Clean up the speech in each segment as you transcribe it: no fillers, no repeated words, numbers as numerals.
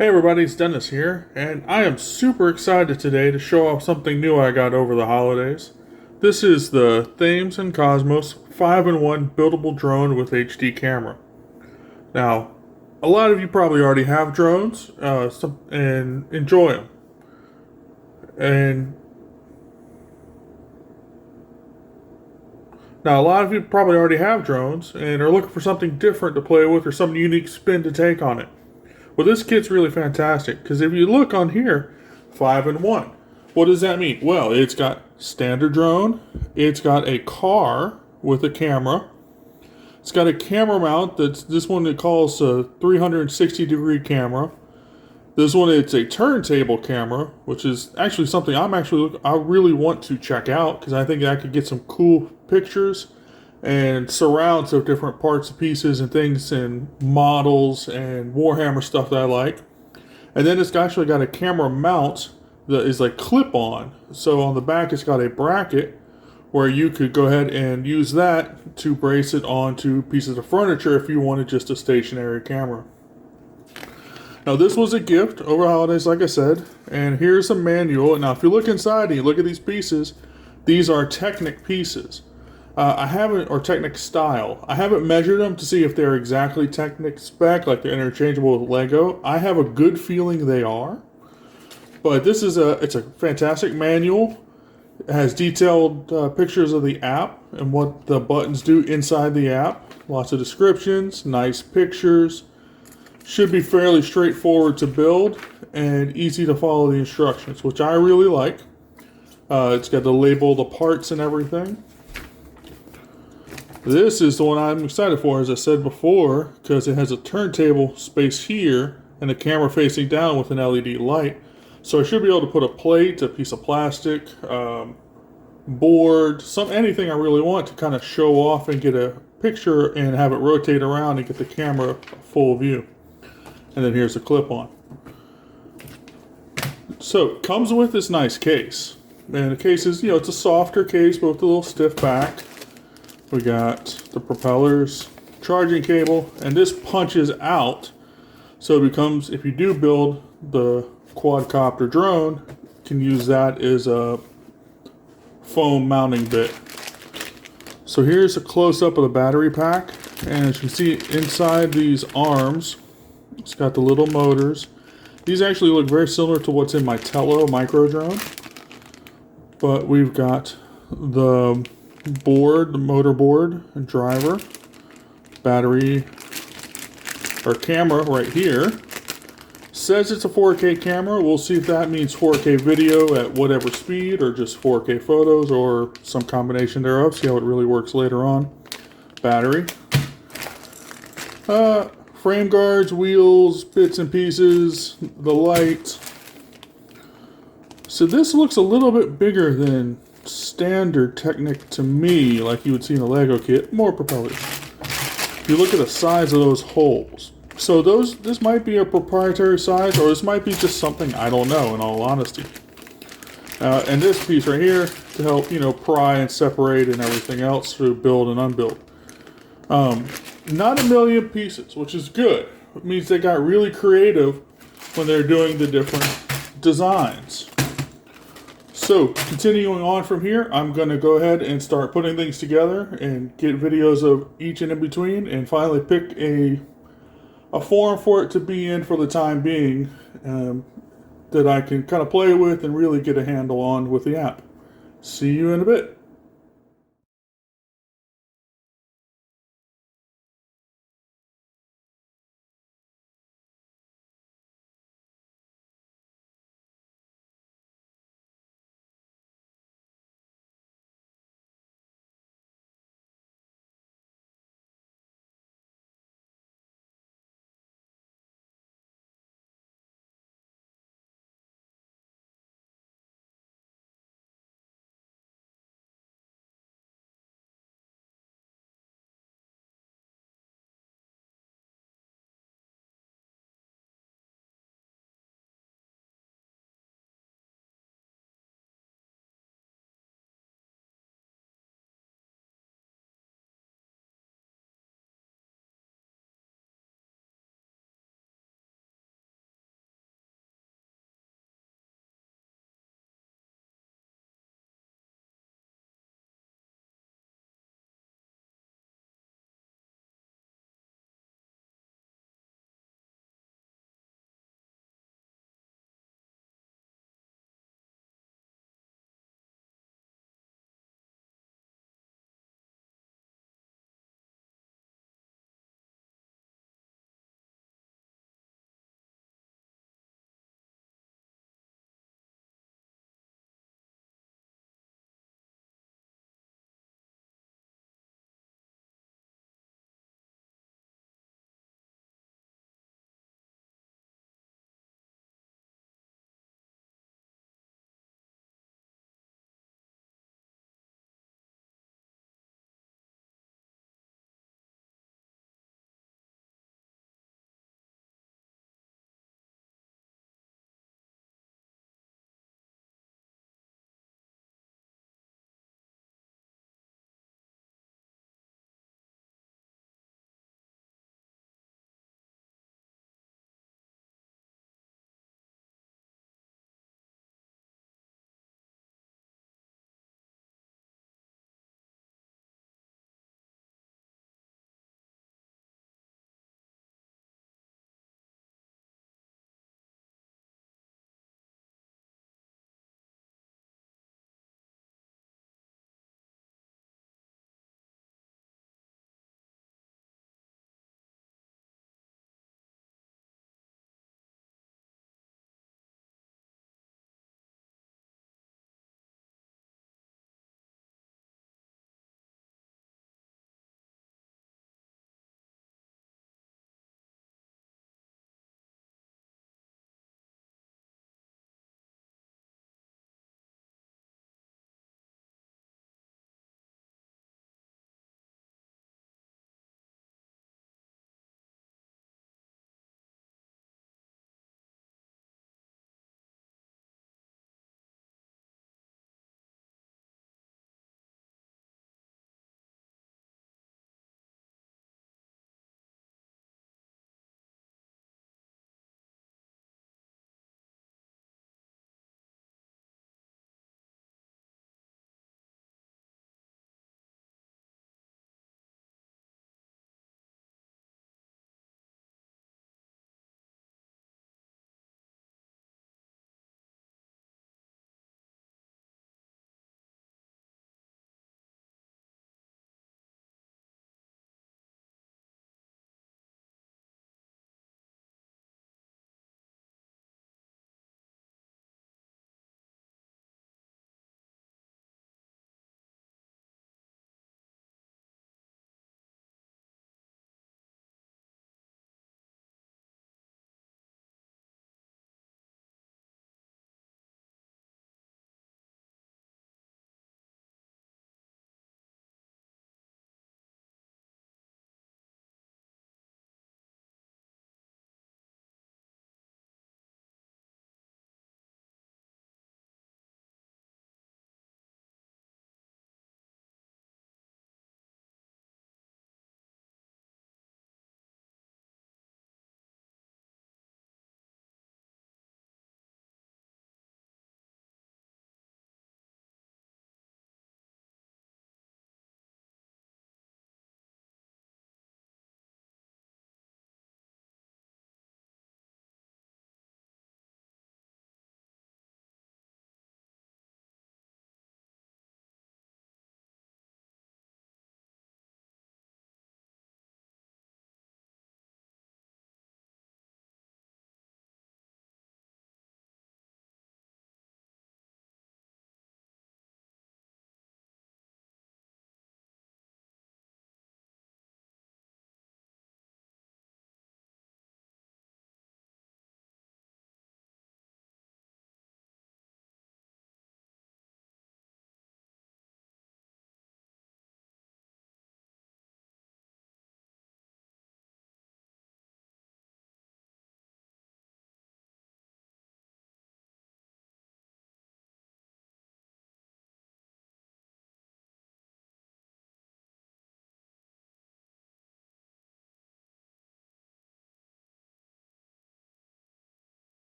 Hey everybody, it's Dennis here, and I am super excited today to show off something new I got over the holidays. This is the Thames and Kosmos 5-in-1 buildable drone with HD camera. Now, a lot of you probably already have drones and enjoy them. And now, a lot of you probably already have drones and are looking for something different to play with or some unique spin to take on it. Well, this kit's really fantastic because if you look on here, 5-in-1. What does that mean? Well, it's got standard drone, it's got a car with a camera, it's got a camera mount that's this one it calls a 360-degree camera. This one it's a turntable camera, which is actually something I really want to check out because I think I could get some cool pictures and surrounds of different parts, pieces, and things, and models and Warhammer stuff that I like. And then it's actually got a camera mount that is like clip on. So on the back, it's got a bracket where you could go ahead and use that to brace it onto pieces of furniture if you wanted just a stationary camera. Now, this was a gift over holidays, like I said, and here's a manual. Now, if you look inside and you look at these pieces, these are Technic pieces. I haven't, or Technic style. I haven't measured them to see if they're exactly Technic spec, like they're interchangeable with Lego. I have a good feeling they are. But it's a fantastic manual. It has detailed pictures of the app and what the buttons do inside the app. Lots of descriptions, nice pictures. Should be fairly straightforward to build and easy to follow the instructions, which I really like. It's got to label the parts and everything. This is the one I'm excited for, as I said before, because it has a turntable space here and a camera facing down with an LED light. So I should be able to put a plate, a piece of plastic, board, anything I really want to kind of show off and get a picture and have it rotate around and get the camera full view. And then here's the clip-on. So it comes with this nice case. And the case is, it's a softer case but with a little stiff back. We got the propellers, charging cable, and this punches out. So it becomes, if you do build the quadcopter drone, you can use that as a foam mounting bit. So here's a close-up of the battery pack. And as you can see inside these arms, it's got the little motors. These actually look very similar to what's in my Tello micro drone. But we've got the board, the motor board and driver, battery or camera right here. Says it's a 4K camera. We'll see if that means 4K video at whatever speed or just 4K photos or some combination thereof. See how it really works later on. Battery. Frame guards, wheels, bits and pieces, the light. So this looks a little bit bigger than standard Technic to me, like you would see in a Lego kit. More propellers. If you look at the size of those holes. So this might be a proprietary size, or this might be just something I don't know, in all honesty. And this piece right here to help, pry and separate and everything else to build and unbuild. Not a million pieces, which is good. It means they got really creative when they're doing the different designs. So, continuing on from here, I'm going to go ahead and start putting things together and get videos of each and in between and finally pick a form for it to be in for the time being that I can kind of play with and really get a handle on with the app. See you in a bit.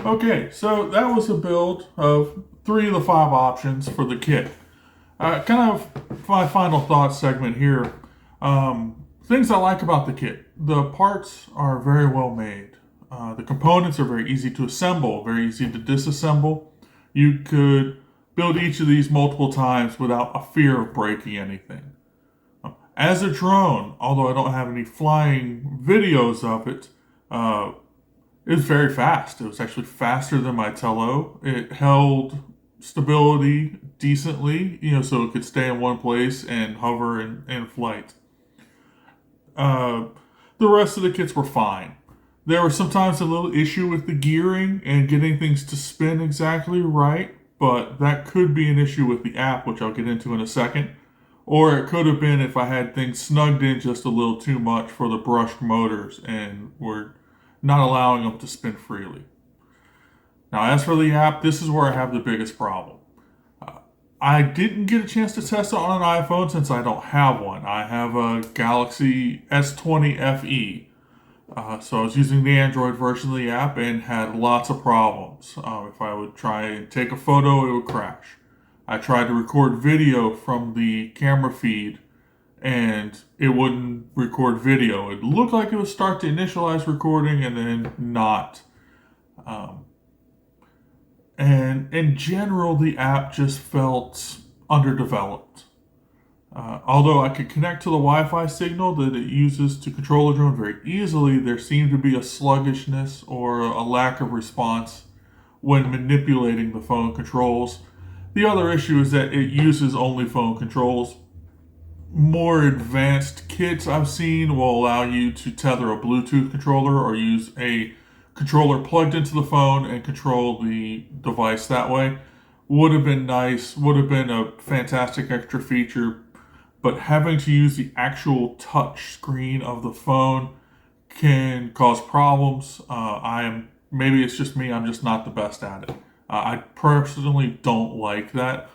Okay, so that was a build of 3 of the 5 options for the kit. Kind of my final thoughts segment here. Things I like about the kit. The parts are very well made. The components are very easy to assemble, very easy to disassemble. You could build each of these multiple times without a fear of breaking anything. As a drone, although I don't have any flying videos of it, it was very fast. It was actually faster than my Tello. It held stability decently, so it could stay in one place and hover in flight. Uh, the rest of the kits were fine. There was sometimes a little issue with the gearing and getting things to spin exactly right, but that could be an issue with the app, which I'll get into in a second. Or it could have been if I had things snugged in just a little too much for the brushed motors and were not allowing them to spin freely. Now, as for the app, this is where I have the biggest problem. I didn't get a chance to test it on an iPhone since I don't have one. I have a Galaxy S20 FE. So I was using the Android version of the app and had lots of problems. If I would try and take a photo, it would crash. I tried to record video from the camera feed and it wouldn't record video. It looked like it would start to initialize recording and then not. And in general, the app just felt underdeveloped. Although I could connect to the Wi-Fi signal that it uses to control the drone very easily, there seemed to be a sluggishness or a lack of response when manipulating the phone controls. The other issue is that it uses only phone controls. More advanced kits I've seen will allow you to tether a Bluetooth controller or use a controller plugged into the phone and control the device that way. Would have been nice, would have been a fantastic extra feature, but having to use the actual touch screen of the phone can cause problems. Maybe it's just me, I'm just not the best at it. I personally don't like that.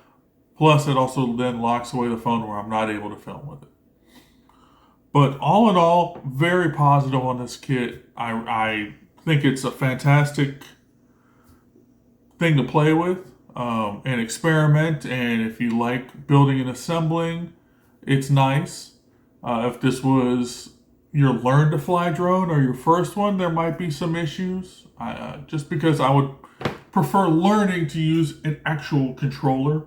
Plus, it also then locks away the phone where I'm not able to film with it. But all in all, very positive on this kit. I think it's a fantastic thing to play with and experiment. And if you like building and assembling, it's nice. If this was your learn to fly drone or your first one, there might be some issues. Just because I would prefer learning to use an actual controller.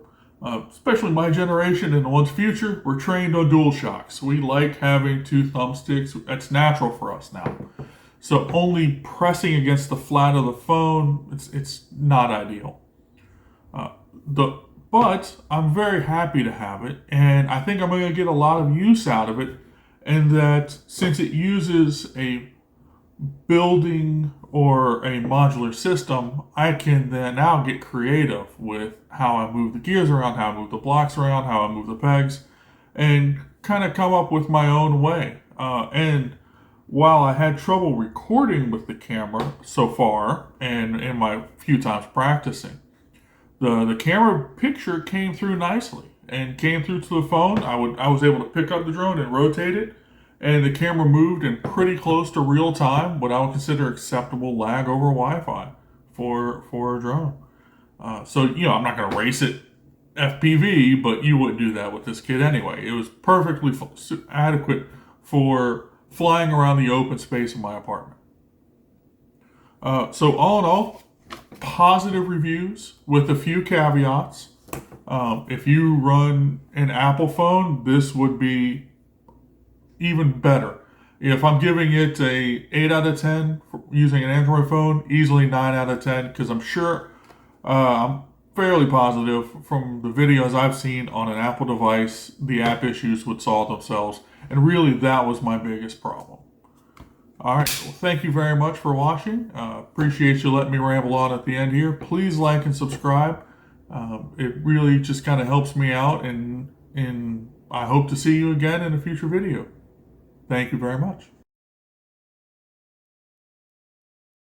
Especially my generation and the one's future, we're trained on dual shocks. We like having 2 thumbsticks. That's natural for us now. So only pressing against the flat of the phone, it's not ideal. But I'm very happy to have it, and I think I'm going to get a lot of use out of it. And that since it uses a building or a modular system, I can then now get creative with how I move the gears around, how I move the blocks around, how I move the pegs, and kind of come up with my own way. And while I had trouble recording with the camera so far, and in my few times practicing, the camera picture came through nicely and came through to the phone. I was able to pick up the drone and rotate it, and the camera moved in pretty close to real time, what I would consider acceptable lag over Wi-Fi for a drone. So I'm not going to race it FPV, but you wouldn't do that with this kit anyway. It was perfectly adequate for flying around the open space in my apartment. So all in all, positive reviews with a few caveats. If you run an Apple phone, this would be even better. If I'm giving it a 8 out of 10 for using an Android phone, easily 9 out of 10, because I'm sure, I'm fairly positive from the videos I've seen on an Apple device, the app issues would solve themselves. And really, that was my biggest problem. All right, well, thank you very much for watching. Appreciate you letting me ramble on at the end here. Please like and subscribe. It really just kind of helps me out, and I hope to see you again in a future video. Thank you very much.